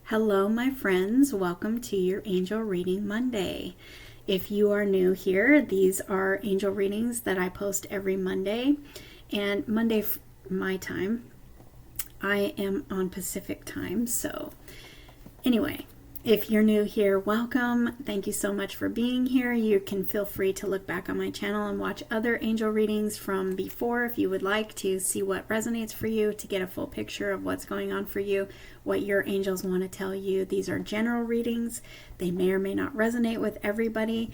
Hello, my friends. Welcome to your Angel Reading Monday. If you are new here, these are angel readings that I post every Monday. And Monday, my time, I am on Pacific time. So anyway, if you're new here, welcome. Thank you so much for being here. You can feel free to look back on my channel and watch other angel readings from before if you would like to see what resonates for you, to get a full picture of what's going on for you, what your angels want to tell you. These are general readings. They may or may not resonate with everybody.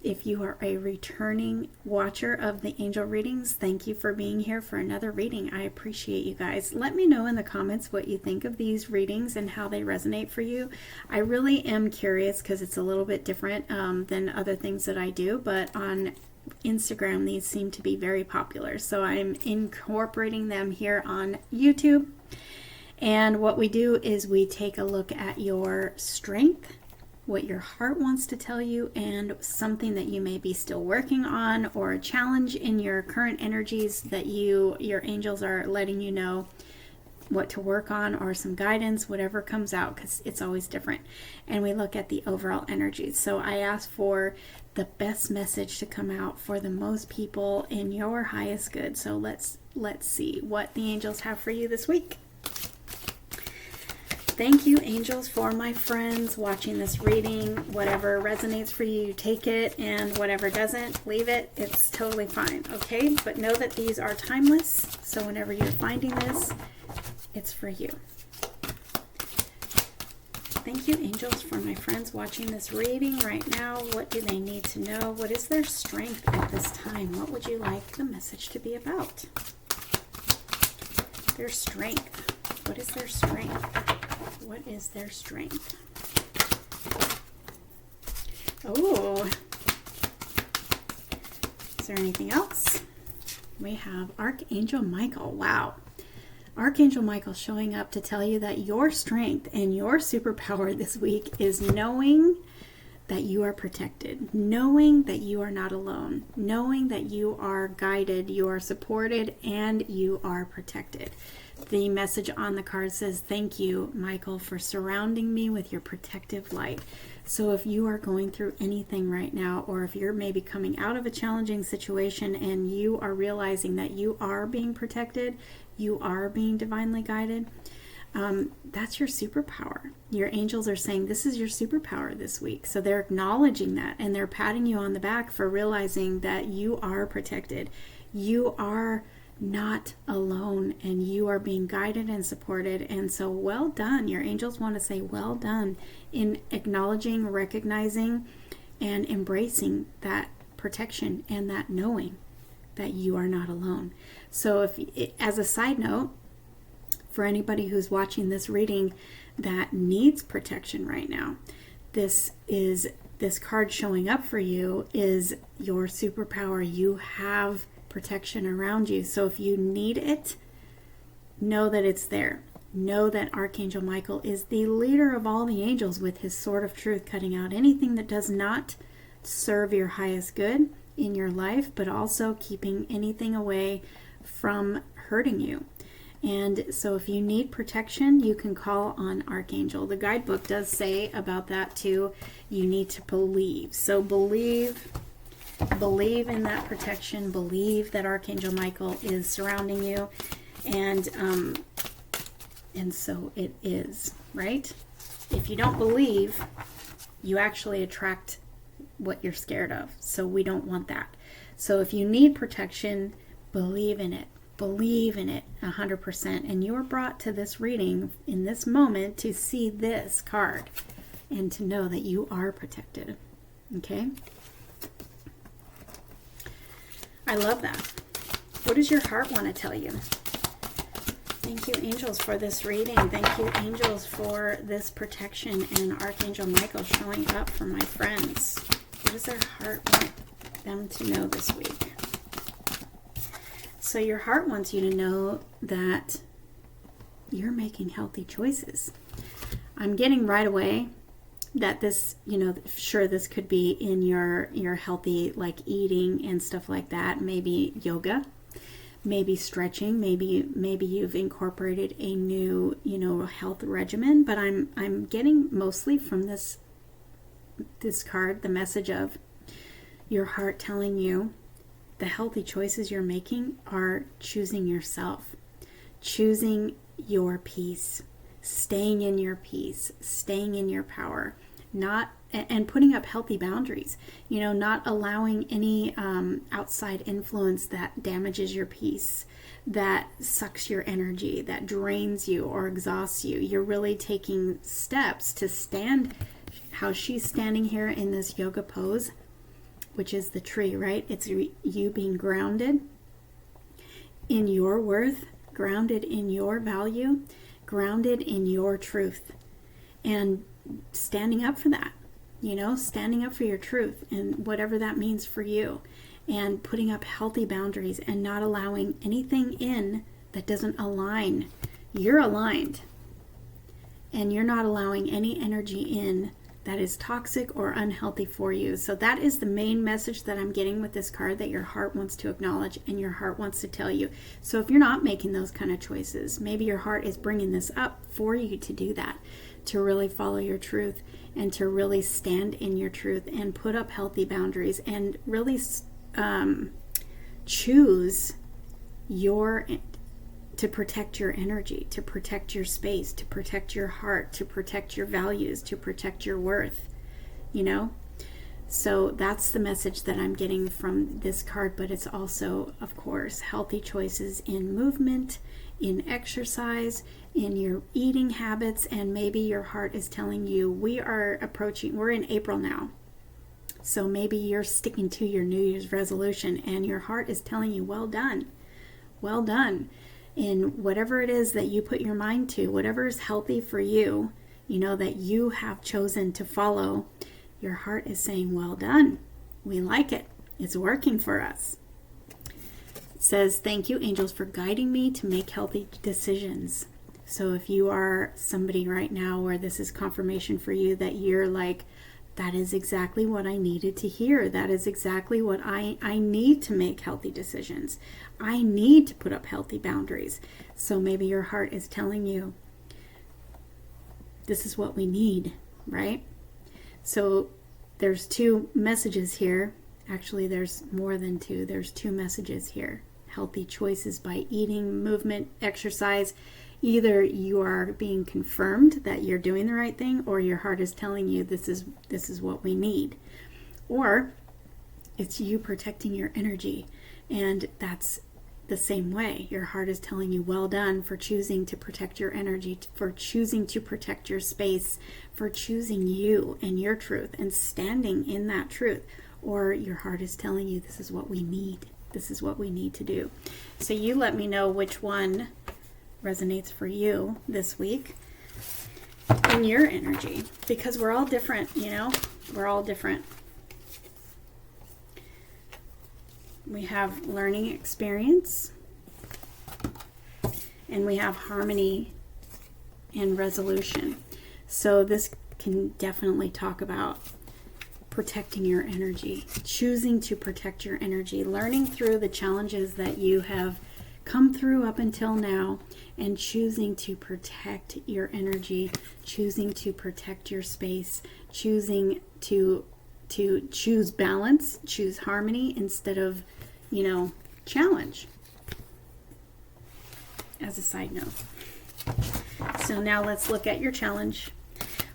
If you are a returning watcher of the angel readings, thank you for being here for another reading. I appreciate you guys. Let me know in the comments what you think of these readings and how they resonate for you. I really am curious because it's a little bit different than other things that I do, but on Instagram these seem to be very popular. So I'm incorporating them here on YouTube. And what we do is we take a look at your strength, what your heart wants to tell you, and something that you may be still working on, or a challenge in your current energies that your angels are letting you know what to work on, or some guidance, whatever comes out, because it's always different. And we look at the overall energies. So I ask for the best message to come out for the most people in your highest good. So let's see what the angels have for you this week. Thank you, angels, for my friends watching this reading. Whatever resonates for you, you take it, and whatever doesn't, leave it. It's totally fine, okay? But know that these are timeless, so whenever you're finding this, it's for you. Thank you, angels, for my friends watching this reading right now. What do they need to know? What is their strength at this time? What would you like the message to be about? Their strength. What is their strength? What is their strength? Oh, is there anything else? We have Archangel Michael. Wow. Archangel Michael showing up to tell you that your strength and your superpower this week is knowing that you are protected, knowing that you are not alone, knowing that you are guided, you are supported, and you are protected. The message on the card says, thank you, Michael, for surrounding me with your protective light. So if you are going through anything right now, or if you're maybe coming out of a challenging situation and you are realizing that you are being protected, you are being divinely guided, that's your superpower. Your angels are saying this is your superpower this week. So they're acknowledging that, and they're patting you on the back for realizing that you are protected. You are not alone, and you are being guided and supported. And so well done. Your angels want to say well done in acknowledging, recognizing, and embracing that protection and that knowing that you are not alone. So if, as a side note, for anybody who's watching this reading that needs protection right now, this card showing up for you is your superpower. You have protection around you. So if you need it, know that it's there. Know that Archangel Michael is the leader of all the angels with his sword of truth, cutting out anything that does not serve your highest good in your life, but also keeping anything away from hurting you. And so if you need protection, you can call on Archangel. The guidebook does say about that too. You need to believe. So believe in that protection. Believe that Archangel Michael is surrounding you. And so it is, right? If you don't believe, you actually attract what you're scared of. So we don't want that. So if you need protection, believe in it. Believe in it 100%. And you are brought to this reading in this moment to see this card and to know that you are protected. Okay? I love that. What does your heart want to tell you? Thank you, angels, for this reading. Thank you, angels, for this protection, and Archangel Michael showing up for my friends. What does their heart want them to know this week? So your heart wants you to know that you're making healthy choices. I'm getting right away that this, sure, this could be in your healthy, like eating and stuff like that, maybe yoga. maybe stretching, maybe you've incorporated a new, health regimen, but I'm getting mostly from this card the message of your heart telling you the healthy choices you're making are choosing yourself, choosing your peace, staying in your peace, staying in your power, and putting up healthy boundaries, not allowing any outside influence that damages your peace, that sucks your energy, that drains you or exhausts you. You're really taking steps to stand how she's standing here in this yoga pose, which is the tree, right? It's you being grounded in your worth, grounded in your value, grounded in your truth, and standing up for that, standing up for your truth and whatever that means for you, and putting up healthy boundaries and not allowing anything in that doesn't align. You're aligned, and you're not allowing any energy in that is toxic or unhealthy for you. So that is the main message that I'm getting with this card, that your heart wants to acknowledge and your heart wants to tell you. So if you're not making those kind of choices, maybe your heart is bringing this up for you to do that, to really follow your truth and to really stand in your truth and put up healthy boundaries and really choose to protect your energy, to protect your space, to protect your heart, to protect your values, to protect your worth, So that's the message that I'm getting from this card, but it's also, of course, healthy choices in movement, in exercise, in your eating habits, and maybe your heart is telling you we're in April now. So maybe you're sticking to your New Year's resolution and your heart is telling you, well done. Well done. In whatever it is that you put your mind to, whatever is healthy for you, that you have chosen to follow, your heart is saying, well done. We like it. It's working for us. It says, thank you, angels, for guiding me to make healthy decisions. So if you are somebody right now where this is confirmation for you that you're like, that is exactly what I needed to hear. That is exactly what I need to make healthy decisions. I need to put up healthy boundaries. So maybe your heart is telling you, this is what we need, right? So there's two messages here. Actually, there's more than two. There's two messages here. Healthy choices by eating, movement, exercise. Either you are being confirmed that you're doing the right thing, or your heart is telling you this is what we need. Or it's you protecting your energy, and that's the same way. Your heart is telling you, well done for choosing to protect your energy, for choosing to protect your space, for choosing you and your truth and standing in that truth. Or your heart is telling you, this is what we need. This is what we need to do. So you let me know which one resonates for you this week in your energy, because we're all different, we're all different. We have learning experience, and we have harmony and resolution. So this can definitely talk about protecting your energy, choosing to protect your energy, learning through the challenges that you have come through up until now, and choosing to protect your energy, choosing to protect your space, choosing to choose balance, choose harmony instead of, challenge. As a side note. So now let's look at your challenge.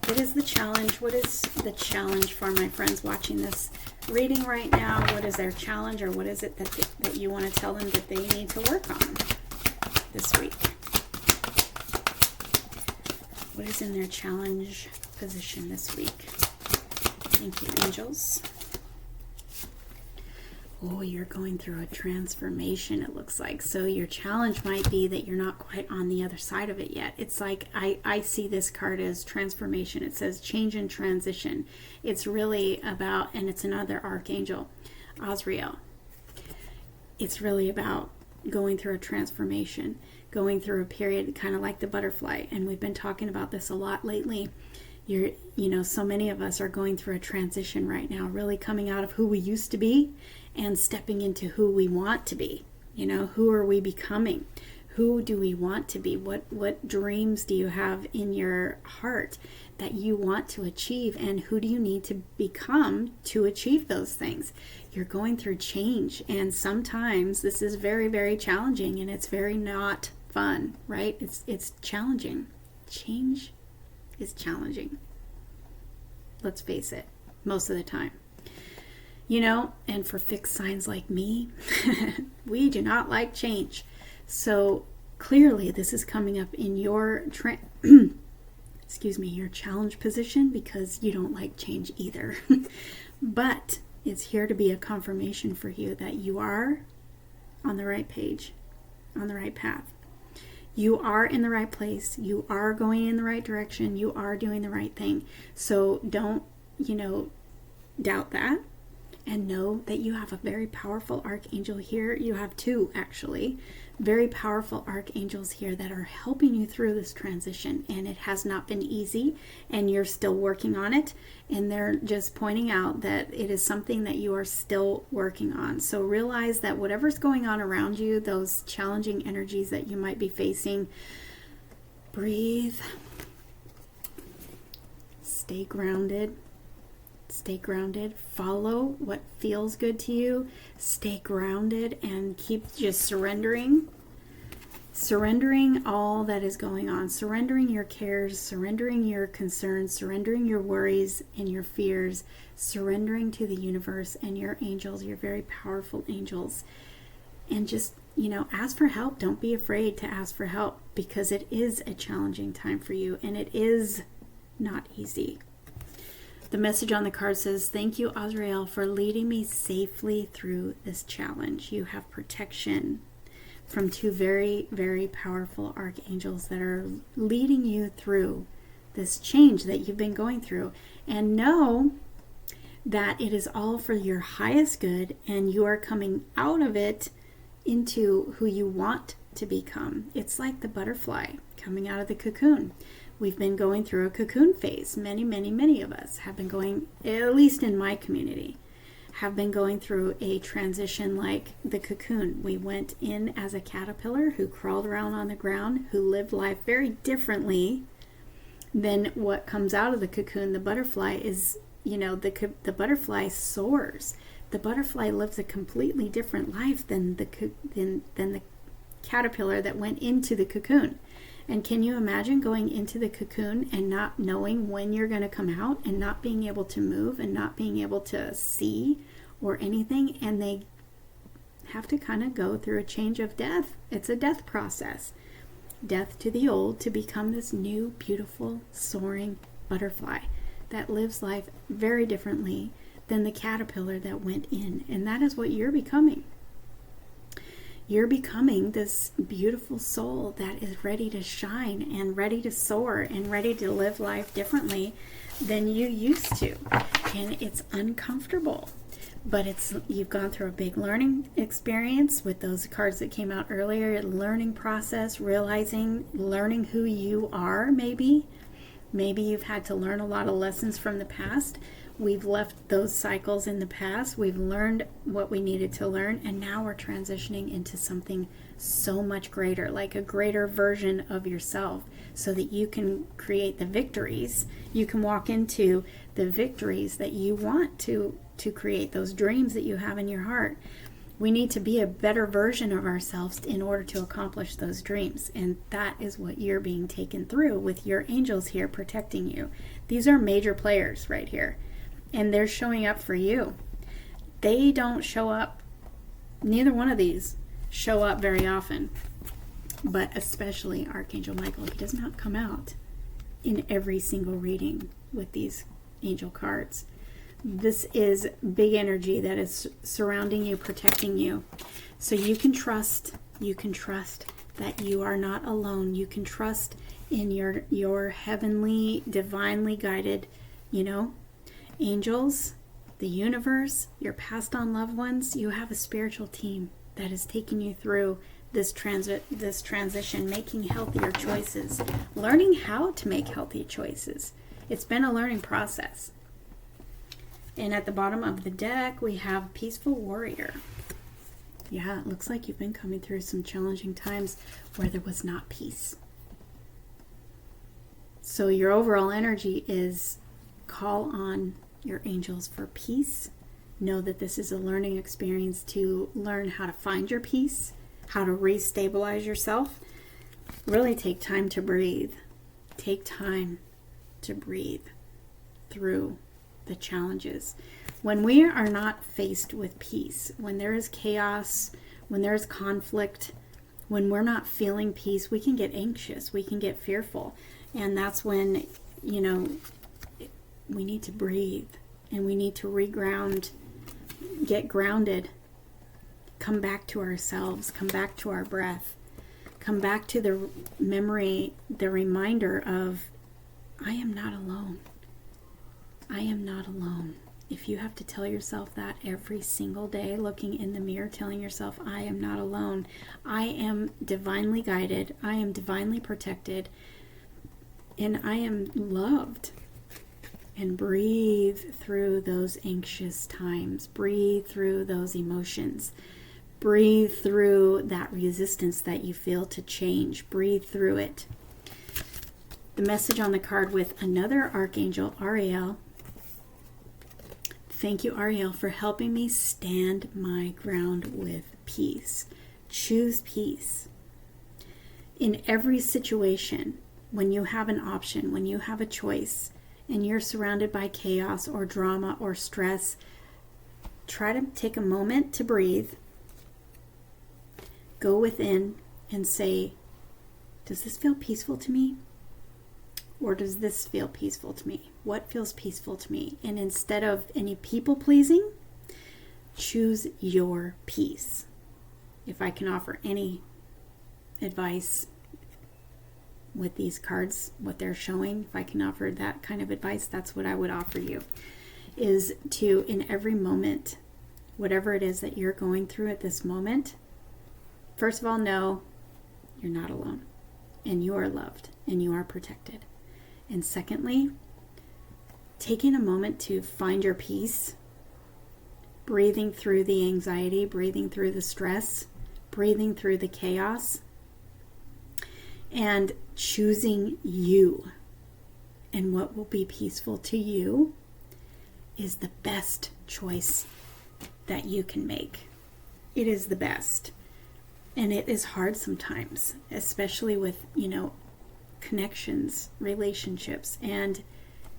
What is the challenge? What is the challenge for my friends watching this reading right now? What is their challenge, or what is it that you want to tell them that they need to work on this week? What is in their challenge position this week? Thank you, angels. Oh, you're going through a transformation, it looks like. So your challenge might be that you're not quite on the other side of it yet. It's like, I see this card as transformation. It says change and transition. It's really about, and it's another archangel, Azrael. It's really about going through a transformation, going through a period kind of like the butterfly. And we've been talking about this a lot lately. So many of us are going through a transition right now, really coming out of who we used to be and stepping into who we want to be. You know, who are we becoming? Who do we want to be? What dreams do you have in your heart that you want to achieve? And who do you need to become to achieve those things? You're going through change, and sometimes this is very, very challenging, and it's very not fun, right? It's challenging. Change is challenging. Let's face it, most of the time. You know, and for fixed signs like me, we do not like change. So clearly this is coming up in your your challenge position, because you don't like change either. But it's here to be a confirmation for you that you are on the right page, on the right path. You are in the right place. You are going in the right direction. You are doing the right thing. So don't, doubt that. And know that you have a very powerful archangel here. You have two, actually, very powerful archangels here that are helping you through this transition. And it has not been easy, and you're still working on it. And they're just pointing out that it is something that you are still working on. So realize that whatever's going on around you, those challenging energies that you might be facing, breathe, stay grounded. Stay grounded. Follow what feels good to you. Stay grounded and keep just surrendering all that is going on. Surrendering your cares, surrendering your concerns, surrendering your worries and your fears, surrendering to the universe and your angels, your very powerful angels. And just, ask for help. Don't be afraid to ask for help, because it is a challenging time for you, and it is not easy. The message on the card says, "Thank you, Azrael, for leading me safely through this challenge. You have protection from two very, very powerful archangels that are leading you through this change that you've been going through. And know that it is all for your highest good, and you are coming out of it into who you want to become." It's like the butterfly coming out of the cocoon. We've been going through a cocoon phase. Many, many, many of us have been going, at least in my community, have been going through a transition like the cocoon. We went in as a caterpillar who crawled around on the ground, who lived life very differently than what comes out of the cocoon. The butterfly is, the butterfly soars. The butterfly lives a completely different life than the caterpillar that went into the cocoon. And can you imagine going into the cocoon and not knowing when you're going to come out, and not being able to move, and not being able to see or anything? And they have to kind of go through a change of death. It's a death process. Death to the old to become this new, beautiful, soaring butterfly that lives life very differently than the caterpillar that went in. And that is what you're becoming. You're becoming this beautiful soul that is ready to shine and ready to soar and ready to live life differently than you used to. And it's uncomfortable, but you've gone through a big learning experience with those cards that came out earlier, learning process, learning who you are. Maybe you've had to learn a lot of lessons from the past. We've left those cycles in the past. We've learned what we needed to learn, and now we're transitioning into something so much greater, like a greater version of yourself, so that you can create the victories. You can walk into the victories that you want to create, those dreams that you have in your heart. We need to be a better version of ourselves in order to accomplish those dreams. And that is what you're being taken through with your angels here protecting you. These are major players right here. And they're showing up for you. They don't show up, neither one of these show up very often. But especially Archangel Michael, he does not come out in every single reading with these angel cards. This is big energy that is surrounding you, protecting you. So you can trust that you are not alone. You can trust in your heavenly, divinely guided, angels, the universe, your passed on loved ones. You have a spiritual team that is taking you through this transition, making healthier choices, learning how to make healthy choices. It's been a learning process. And at the bottom of the deck, we have Peaceful Warrior. Yeah, it looks like you've been coming through some challenging times where there was not peace. So your overall energy is call on your angels for peace. Know that this is a learning experience to learn how to find your peace, how to restabilize yourself. Really take time to breathe. Take time to breathe through the challenges. When we are not faced with peace, when there is chaos, when there is conflict, when we're not feeling peace, we can get anxious, we can get fearful. And that's when, we need to breathe and we need to reground, get grounded, come back to ourselves, come back to our breath, come back to the memory, the reminder of, I am not alone. I am not alone. If you have to tell yourself that every single day, looking in the mirror, telling yourself, I am not alone. I am divinely guided. I am divinely protected. And I am loved. And breathe through those anxious times. Breathe through those emotions. Breathe through that resistance that you feel to change. Breathe through it. The message on the card with another Archangel, Ariel. Thank you, Ariel, for helping me stand my ground with peace. Choose peace. In every situation, when you have an option, when you have a choice, and you're surrounded by chaos or drama or stress, try to take a moment to breathe. Go within and say, does this feel peaceful to me? Or does this feel peaceful to me? What feels peaceful to me? And instead of any people pleasing, choose your peace. If I can offer any advice with these cards, what they're showing, if I can offer that kind of advice, that's what I would offer you, is to, in every moment, whatever it is that you're going through at this moment, first of all, know you're not alone, and you are loved, and you are protected. And secondly, taking a moment to find your peace, breathing through the anxiety, breathing through the stress, breathing through the chaos, and choosing you. And what will be peaceful to you is the best choice that you can make. It is the best. And it is hard sometimes, especially with, connections, relationships. And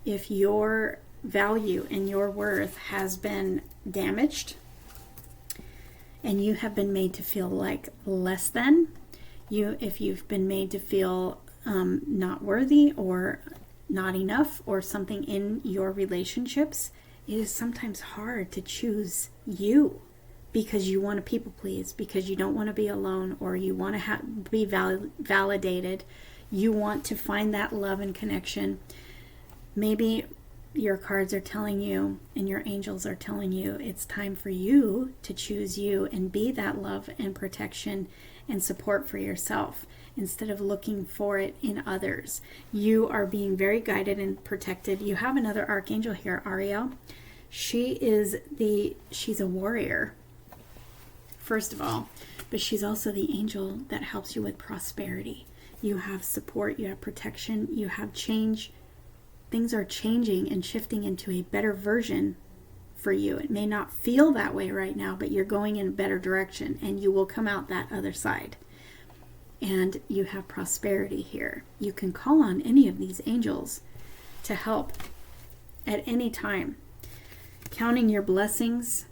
if your value and your worth has been damaged and you have been made to feel like less than, if you've been made to feel not worthy or not enough or something in your relationships, it is sometimes hard to choose you because you want to people please, because you don't want to be alone, or you want to be validated. You want to find that love and connection. Maybe your cards are telling you and your angels are telling you it's time for you to choose you and be that love and protection and support for yourself instead of looking for it in others. You are being very guided and protected. You have another archangel here, Ariel. She's a warrior, first of all, but she's also the angel that helps you with prosperity. You have support, you have protection, you have change. Things are changing and shifting into a better version for you. It may not feel that way right now, but you're going in a better direction and you will come out that other side. And you have prosperity here. You can call on any of these angels to help at any time. Counting your blessings,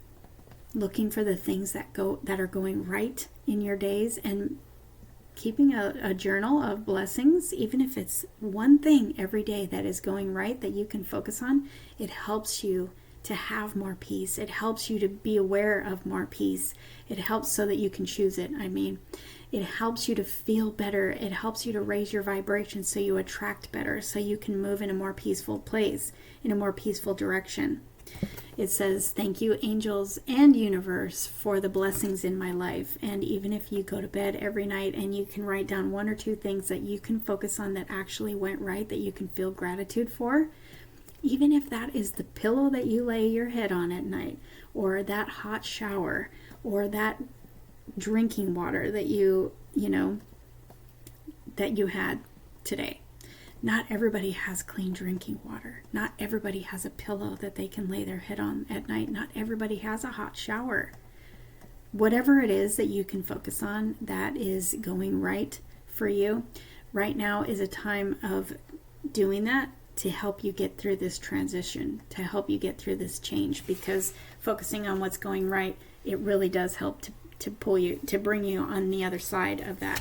looking for the things that are going right in your days, and keeping a journal of blessings, even if it's one thing every day that is going right that you can focus on, it helps you to have more peace. It helps you to be aware of more peace. It helps so that you can choose it. It helps you to feel better. It helps you to raise your vibration so you attract better, so you can move in a more peaceful place, in a more peaceful direction. It says, thank you, angels and universe, for the blessings in my life. And even if you go to bed every night and you can write down one or two things that you can focus on that actually went right, that you can feel gratitude for, even if that is the pillow that you lay your head on at night, or that hot shower, or that drinking water that you had today. Not everybody has clean drinking water. Not everybody has a pillow that they can lay their head on at night. Not everybody has a hot shower. Whatever it is that you can focus on that is going right for you, right now is a time of doing that to help you get through this transition, to help you get through this change, because focusing on what's going right, it really does help to pull you, to bring you on the other side of that.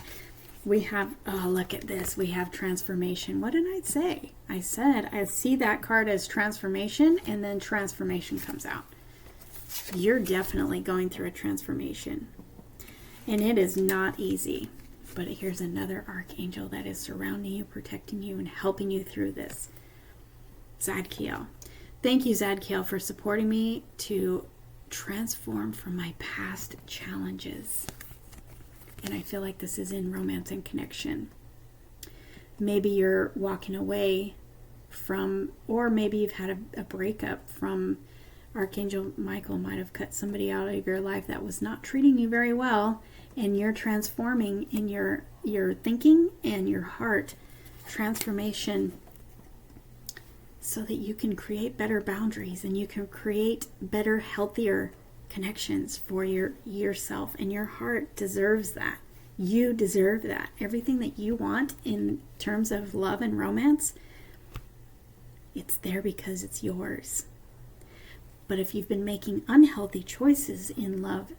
We have, oh, look at this. We have transformation. What did I say? I said, I see that card as transformation, and then transformation comes out. You're definitely going through a transformation. And it is not easy. But here's another archangel that is surrounding you, protecting you, and helping you through this. Zadkiel. Thank you, Zadkiel, for supporting me to transform from my past challenges. And I feel like this is in romance and connection. Maybe you're walking away from, or maybe you've had a breakup from. Archangel Michael might have cut somebody out of your life that was not treating you very well, and you're transforming in your thinking and your heart. Transformation so that you can create better boundaries and you can create better, healthier connections for yourself, and your heart deserves that. You deserve that. Everything that you want in terms of love and romance, it's there because it's yours. But if you've been making unhealthy choices in love,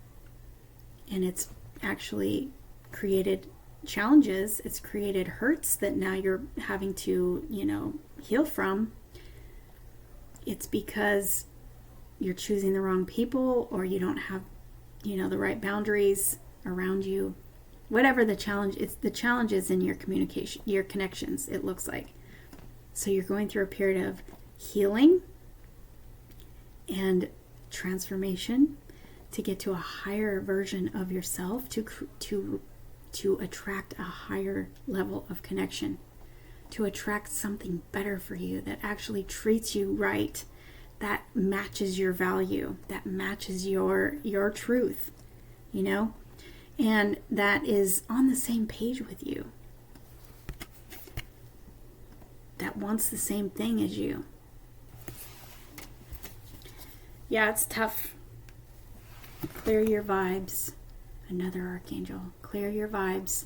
and it's actually created challenges, it's created hurts that now you're having to, heal from, it's because you're choosing the wrong people, or you don't have, the right boundaries around you. Whatever the challenge, it's the challenges in your communication, your connections, it looks like. So you're going through a period of healing and transformation to get to a higher version of yourself, to attract a higher level of connection, to attract something better for you that actually treats you right, that matches your value, that matches your truth, and that is on the same page with you, that wants the same thing as you. Yeah, it's tough. Clear your vibes. Another archangel. Clear your vibes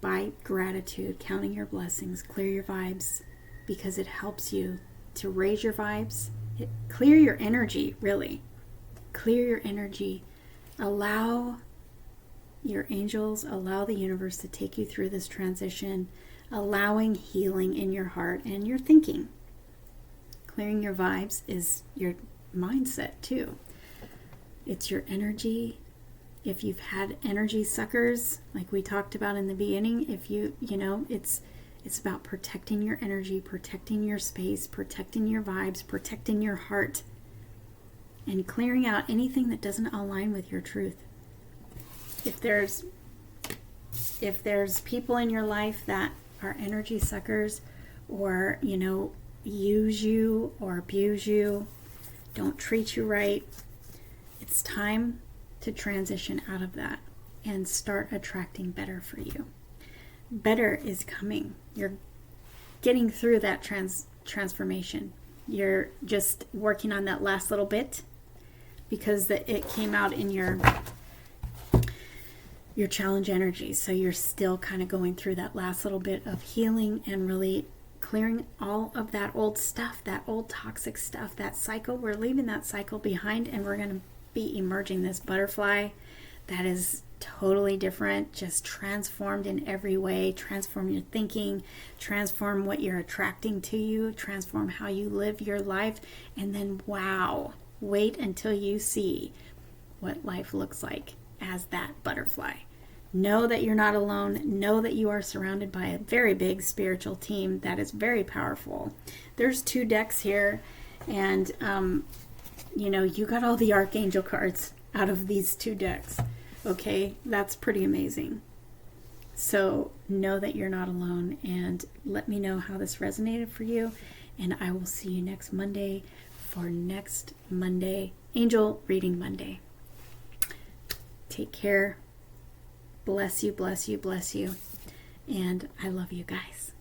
by gratitude, counting your blessings. Clear your vibes because it helps you to raise your vibes. Clear your energy, really. Clear your energy. Allow your angels, allow the universe to take you through this transition, allowing healing in your heart and your thinking. Clearing your vibes is your mindset too. It's your energy. If you've had energy suckers, like we talked about in the beginning, it's about protecting your energy, protecting your space, protecting your vibes, protecting your heart, and clearing out anything that doesn't align with your truth. If there's people in your life that are energy suckers, or use you or abuse you, don't treat you right, it's time to transition out of that and start attracting better for you. Better is coming. You're getting through that transformation. You're just working on that last little bit because it came out in your challenge energy. So you're still kind of going through that last little bit of healing and really clearing all of that old stuff, that old toxic stuff, that cycle. We're leaving that cycle behind, and we're going to be emerging this butterfly that is totally different, just transformed in every way. Transform your thinking, transform what you're attracting to you, transform how you live your life, and then wow, wait until you see what life looks like as that butterfly. Know that you're not alone. Know that you are surrounded by a very big spiritual team that is very powerful. There's 2 decks here, and you got all the archangel cards out of these 2 decks. Okay, that's pretty amazing. So know that you're not alone, and let me know how this resonated for you, and I will see you next Monday for next Monday Angel Reading Monday. Take care. Bless you, bless you, bless you. And I love you guys.